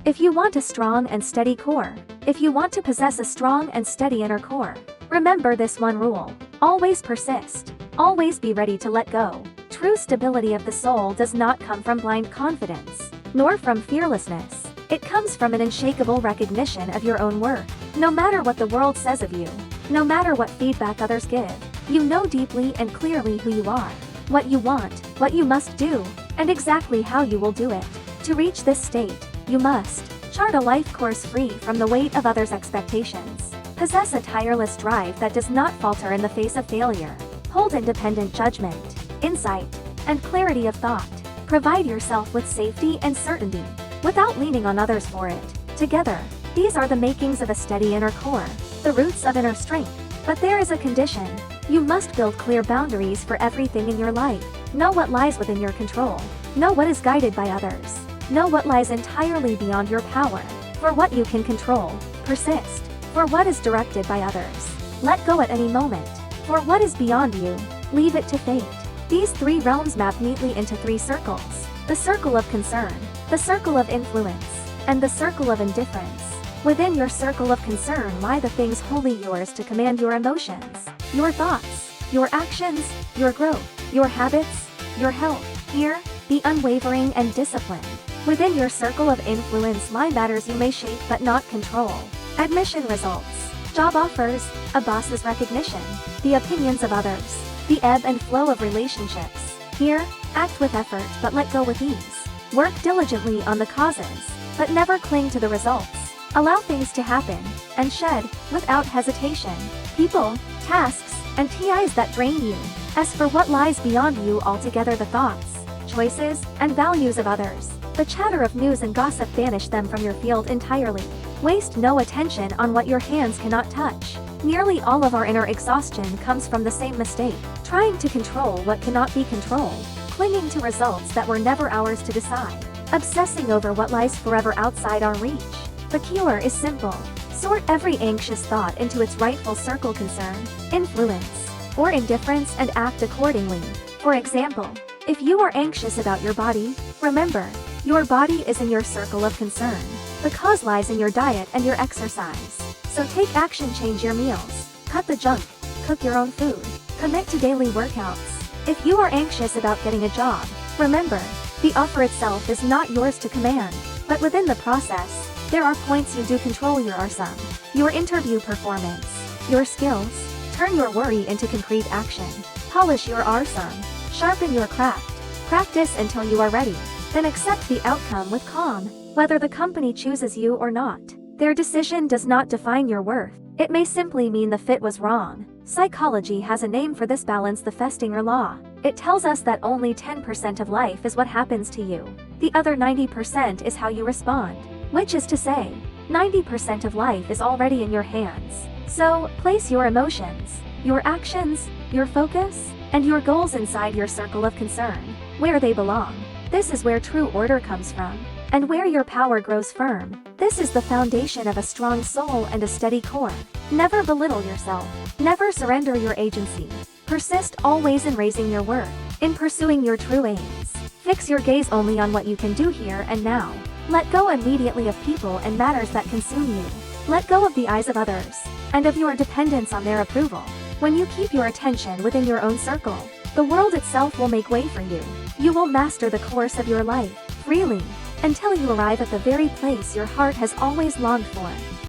If you want a strong and steady core, if you want to possess a strong and steady inner core, remember this one rule. Always persist. Always be ready to let go. True stability of the soul does not come from blind confidence, nor from fearlessness. It comes from an unshakable recognition of your own worth. No matter what the world says of you, no matter what feedback others give, you know deeply and clearly who you are, what you want, what you must do, and exactly how you will do it. To reach this state, you must chart a life course free from the weight of others' expectations. Possess a tireless drive that does not falter in the face of failure. Hold independent judgment, insight, and clarity of thought. Provide yourself with safety and certainty, without leaning on others for it. Together, these are the makings of a steady inner core, the roots of inner strength. But there is a condition. You must build clear boundaries for everything in your life. Know what lies within your control. Know what is guided by others. Know what lies entirely beyond your power. For what you can control, persist. For what is directed by others, let go at any moment. For what is beyond you, leave it to fate. These three realms map neatly into three circles: the circle of concern, the circle of influence, and the circle of indifference. Within your circle of concern lie the things wholly yours to command your emotions, your thoughts, your actions, your growth, your habits, your health. Here, be unwavering and disciplined. Within your circle of influence lie matters you may shape but not control. Admission results, job offers, a boss's recognition, the opinions of others, the ebb and flow of relationships. Here, act with effort but let go with ease. Work diligently on the causes, but never cling to the results. Allow things to happen, and shed, without hesitation, people, tasks, and TIs that drain you. As for what lies beyond you altogether, the thoughts, choices, and values of others, the chatter of news and gossip, banish them from your field entirely. Waste no attention on what your hands cannot touch. Nearly all of our inner exhaustion comes from the same mistake: trying to control what cannot be controlled, clinging to results that were never ours to decide, obsessing over what lies forever outside our reach. The cure is simple. Sort every anxious thought into its rightful circle: concern, influence, or indifference, and act accordingly. For example, if you are anxious about your body, remember, your body is in your circle of concern. The cause lies in your diet and your exercise. So take action: change your meals, cut the junk, cook your own food, commit to daily workouts. If you are anxious about getting a job, remember, the offer itself is not yours to command, but within the process, there are points you do control. Your are some. Your interview performance, your skills. Turn your worry into concrete action. Polish your are some. Sharpen your craft. Practice until you are ready. Then accept the outcome with calm. Whether the company chooses you or not, their decision does not define your worth. It may simply mean the fit was wrong. Psychology has a name for this balance: the Festinger law. It tells us that only 10% of life is what happens to you. The other 90% is how you respond. Which is to say, 90% of life is already in your hands. So, place your emotions, your actions, your focus, and your goals inside your circle of concern, where they belong. This is where true order comes from, and where your power grows firm. This is the foundation of a strong soul and a steady core. Never belittle yourself. Never surrender your agency. Persist always in raising your worth, in pursuing your true aims. Fix your gaze only on what you can do here and now. Let go immediately of people and matters that consume you. Let go of the eyes of others, and of your dependence on their approval. When you keep your attention within your own circle, the world itself will make way for you. You will master the course of your life, freely, until you arrive at the very place your heart has always longed for.